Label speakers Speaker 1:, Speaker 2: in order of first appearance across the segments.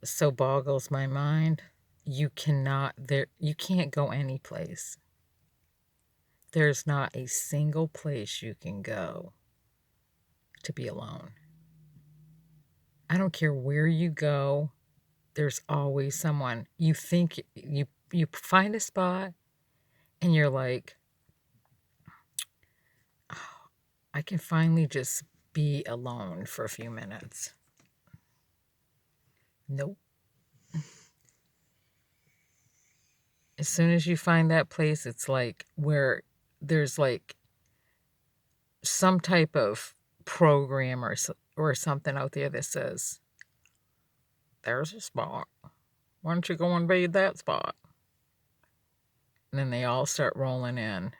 Speaker 1: so boggles my mind. You can't go any place. There's not a single place you can go to be alone. I don't care where you go, there's always someone. You find a spot and you're like, oh, I can finally just be alone for a few minutes. Nope. As soon as you find that place, it's like where there's like some type of program or something out there that says, there's a spot. Why don't you go invade that spot? And then they all start rolling in.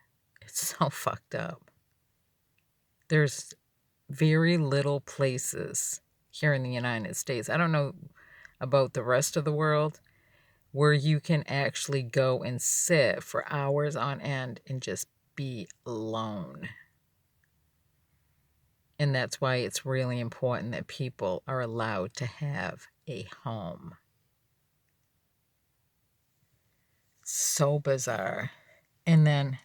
Speaker 1: It's so fucked up. There's very little places here in the United States. I don't know about the rest of the world where you can actually go and sit for hours on end and just be alone. And that's why it's really important that people are allowed to have a home. So bizarre. And then,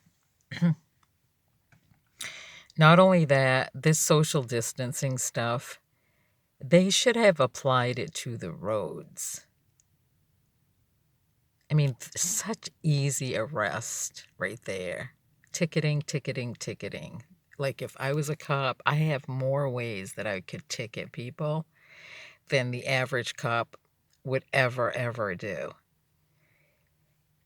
Speaker 1: not only that, this social distancing stuff, they should have applied it to the roads. I mean, such easy arrest right there. Ticketing, ticketing, ticketing. Like if I was a cop, I have more ways that I could ticket people than the average cop would ever do.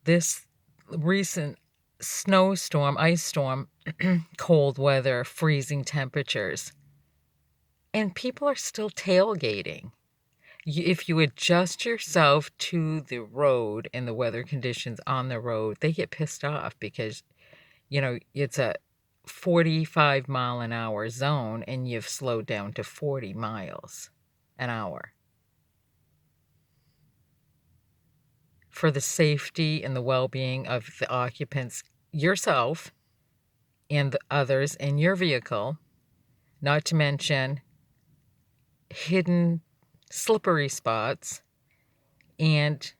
Speaker 1: This recent snowstorm, ice storm, cold weather, freezing temperatures, and people are still tailgating. If you adjust yourself to the road and the weather conditions on the road, they get pissed off because, it's a 45-mile-an-hour zone and you've slowed down to 40 miles an hour. For the safety and the well-being of the occupants, yourself, and the others in your vehicle, not to mention hidden slippery spots and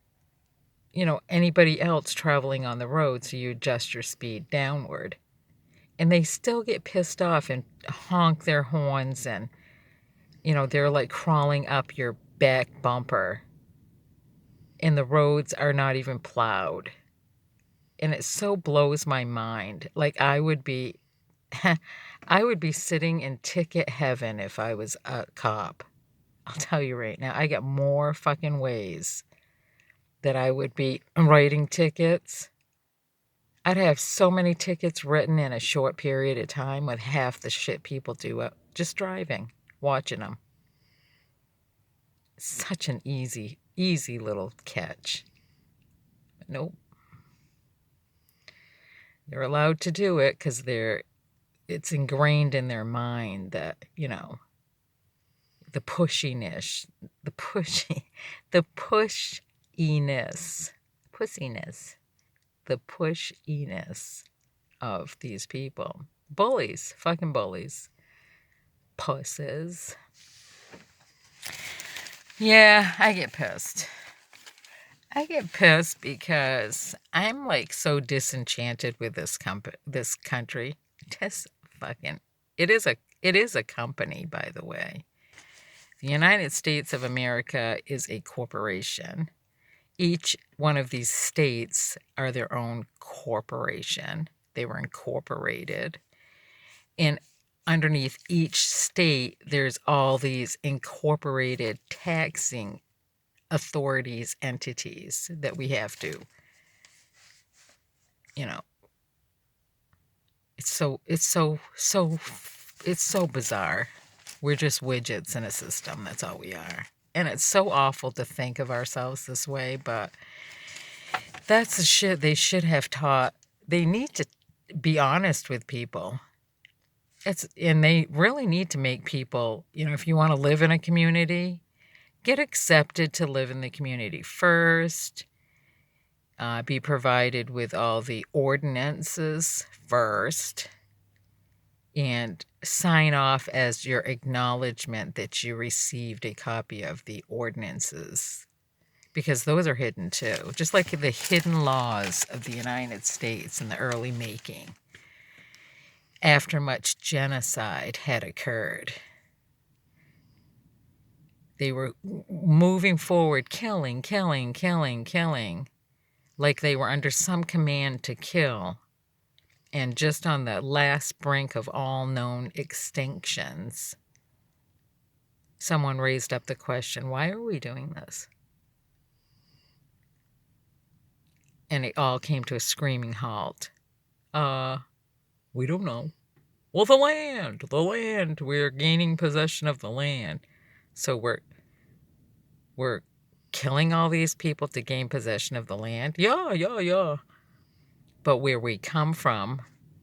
Speaker 1: anybody else traveling on the road, so you adjust your speed downward. And they still get pissed off and honk their horns and, they're like crawling up your back bumper. And the roads are not even plowed. And it so blows my mind. Like I would be sitting in ticket heaven if I was a cop. I'll tell you right now, I got more fucking ways that I would be writing tickets. I'd have so many tickets written in a short period of time with half the shit people do just driving, watching them. Such an easy little catch. But nope. They're allowed to do it because it's ingrained in their mind that, the pushiness, the pushiness, pussiness, the pushiness of these people. Bullies, fucking bullies. Pusses. Yeah, I get pissed. I get pissed because I'm like so disenchanted with this country. Just fucking it is a company, by the way. The United States of America is a corporation. Each one of these states are their own corporation. They were incorporated. And underneath each state, there's all these incorporated taxing authorities, entities that we have to, it's so bizarre. We're just widgets in a system. That's all we are. And it's so awful to think of ourselves this way, but that's the shit they should have taught. They need to be honest with people. And they really need to make people, if you want to live in a community, get accepted to live in the community first. Be provided with all the ordinances first. And sign off as your acknowledgement that you received a copy of the ordinances because those are hidden too, just like the hidden laws of the United States in the early making, after much genocide had occurred. They were moving forward, killing, like they were under some command to kill. And just on the last brink of all known extinctions, someone raised up the question, why are we doing this? And it all came to a screaming halt. We don't know. Well, the land, we're gaining possession of the land. So we're killing all these people to gain possession of the land. Yeah. But where we come from,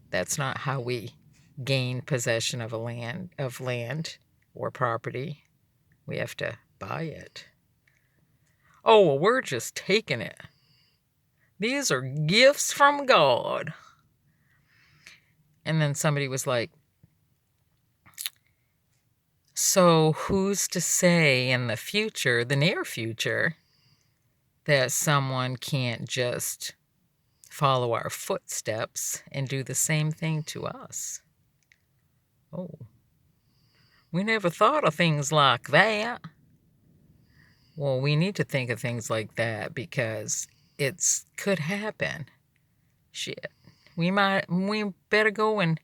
Speaker 1: that's not how we gain possession of land or property. We have to buy it. Oh, well, we're just taking it. These are gifts from God. And then somebody was like, so who's to say in the future, the near future, that someone can't just follow our footsteps and do the same thing to us? Oh, we never thought of things like that. Well, we need to think of things like that because it could happen. Shit. We better go and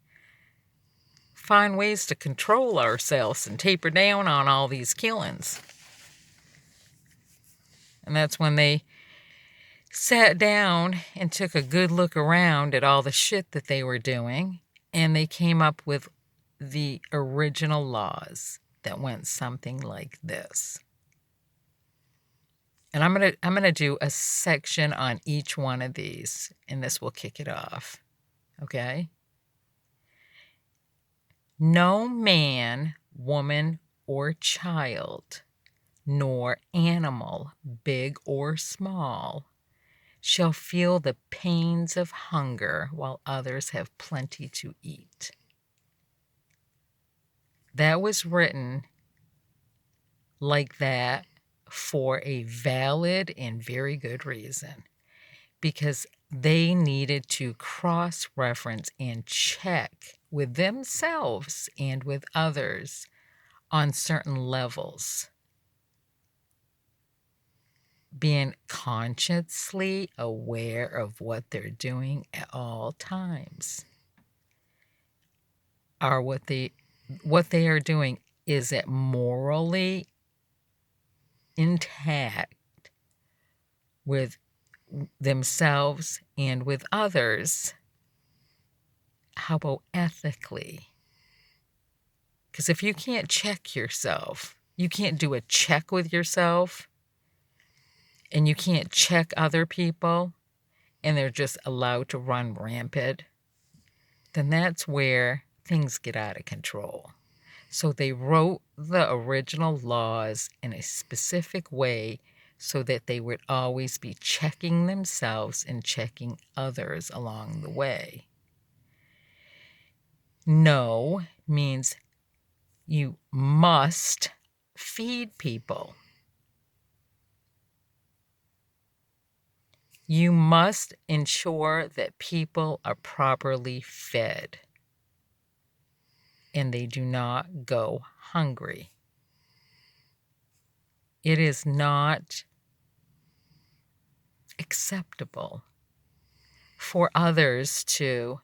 Speaker 1: find ways to control ourselves and taper down on all these killings. And that's when they sat down and took a good look around at all the shit that they were doing, and they came up with the original laws that went something like this. And I'm gonna do a section on each one of these, and this will kick it off. Okay? No man, woman, or child, nor animal, big or small, shall feel the pains of hunger while others have plenty to eat. That was written like that for a valid and very good reason, because they needed to cross-reference and check with themselves and with others on certain levels, being consciously aware of what they're doing at all times. What they are doing, is it morally intact with themselves and with others? How about ethically? Because if you can't check yourself, you can't do a check with yourself, and you can't check other people, and they're just allowed to run rampant, then that's where things get out of control. So they wrote the original laws in a specific way so that they would always be checking themselves and checking others along the way. No means you must feed people. You must ensure that people are properly fed and they do not go hungry. It is not acceptable for others to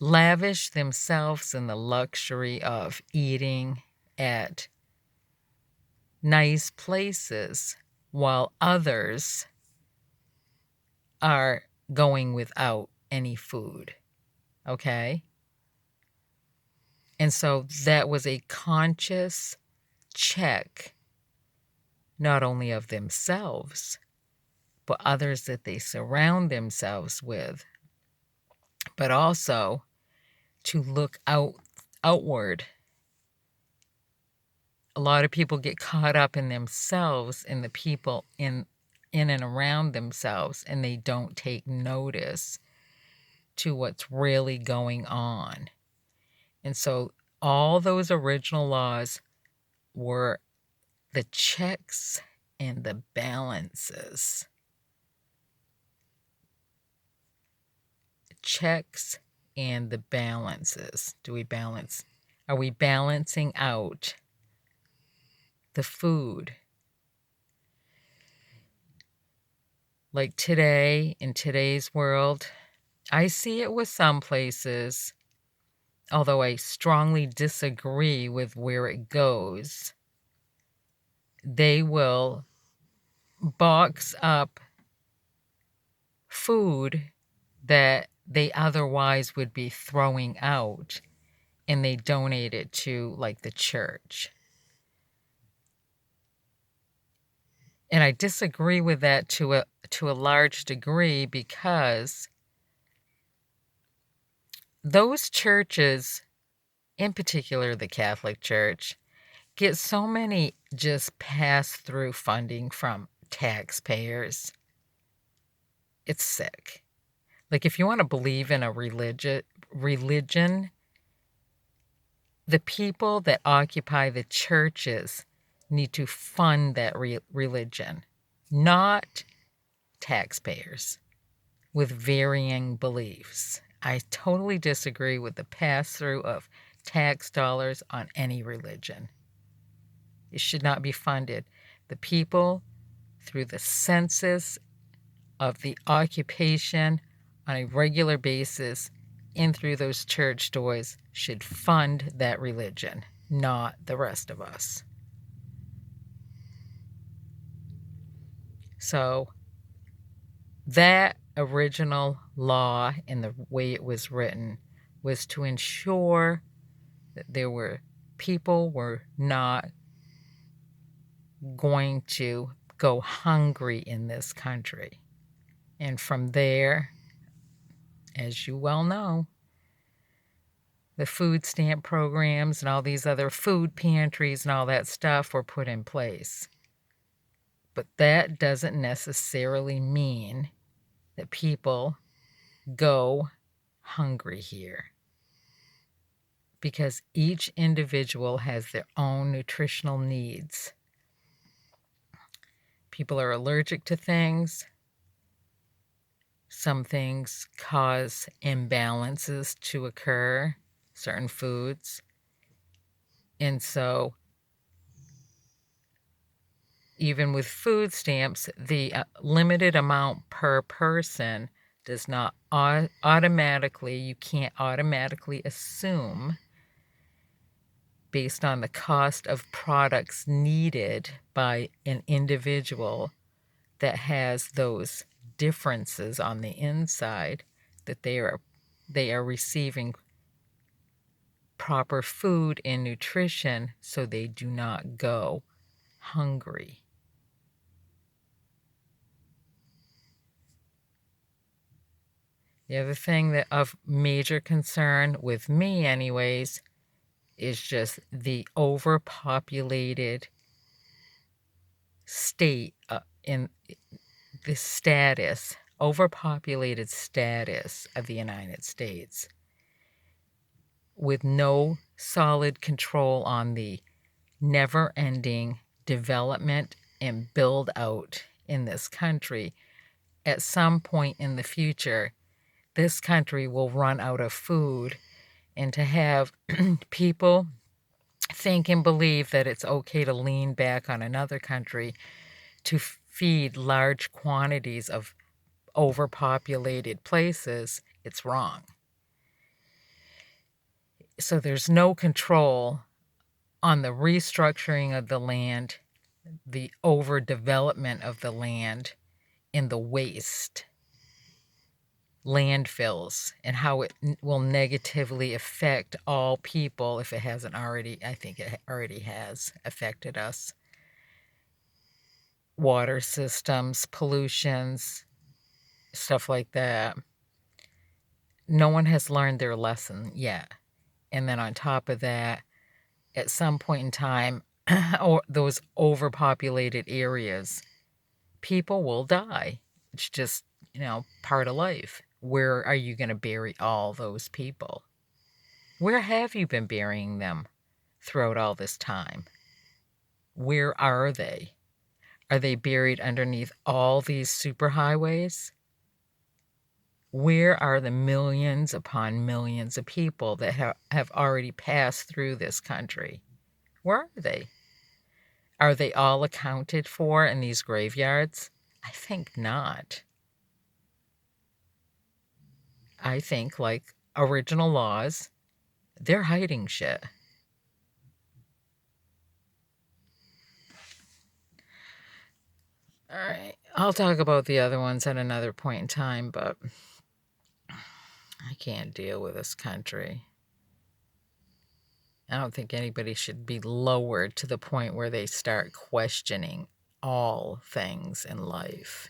Speaker 1: lavish themselves in the luxury of eating at nice places while others are going without any food. Okay? And so that was a conscious check, not only of themselves, but others that they surround themselves with, but also to look outward. A lot of people get caught up in themselves and the people in and around themselves, and they don't take notice to what's really going on. And so all those original laws were the checks and the balances. Checks and the balances. Do we balance? Are we balancing out the food? Like today, in today's world, I see it with some places, although I strongly disagree with where it goes. They will box up food that they otherwise would be throwing out, and they donate it to like the church. And I disagree with that to a large degree, because those churches, in particular the Catholic Church, get so many just pass-through funding from taxpayers. It's sick. Like, if you want to believe in a religion, the people that occupy the churches need to fund that religion, not taxpayers with varying beliefs. I totally disagree with the pass-through of tax dollars on any religion. It should not be funded. The people, through the census of the occupation on a regular basis, in through those church doors, should fund that religion, not the rest of us. So that original law, and the way it was written, was to ensure that people were not going to go hungry in this country. And from there, as you well know, the food stamp programs and all these other food pantries and all that stuff were put in place. But that doesn't necessarily mean that people go hungry here, because each individual has their own nutritional needs. People are allergic to things. Some things cause imbalances to occur, certain foods. And so, even with food stamps, the limited amount per person does not automatically, you can't automatically assume, based on the cost of products needed by an individual that has those differences on the inside, that they are receiving proper food and nutrition so they do not go hungry. The other thing that of major concern with me anyways is just the overpopulated state in the overpopulated status of the United States, with no solid control on the never-ending development and build out in this country. At some point in the future, this country will run out of food, and to have people think and believe that it's okay to lean back on another country to feed large quantities of overpopulated places, it's wrong. So there's no control on the restructuring of the land, the overdevelopment of the land, and the waste, landfills, and how it will negatively affect all people if it hasn't already. I think it already has affected us. Water systems, pollutions, stuff like that. No one has learned their lesson yet. And then on top of that, at some point in time, or those overpopulated areas, people will die. It's just, part of life. Where are you going to bury all those people? Where have you been burying them throughout all this time? Where are they? Are they buried underneath all these superhighways? Where are the millions upon millions of people that have already passed through this country? Where are they? Are they all accounted for in these graveyards? I think not. I think, like original laws, they're hiding shit. All right. I'll talk about the other ones at another point in time, but I can't deal with this country. I don't think anybody should be lowered to the point where they start questioning all things in life.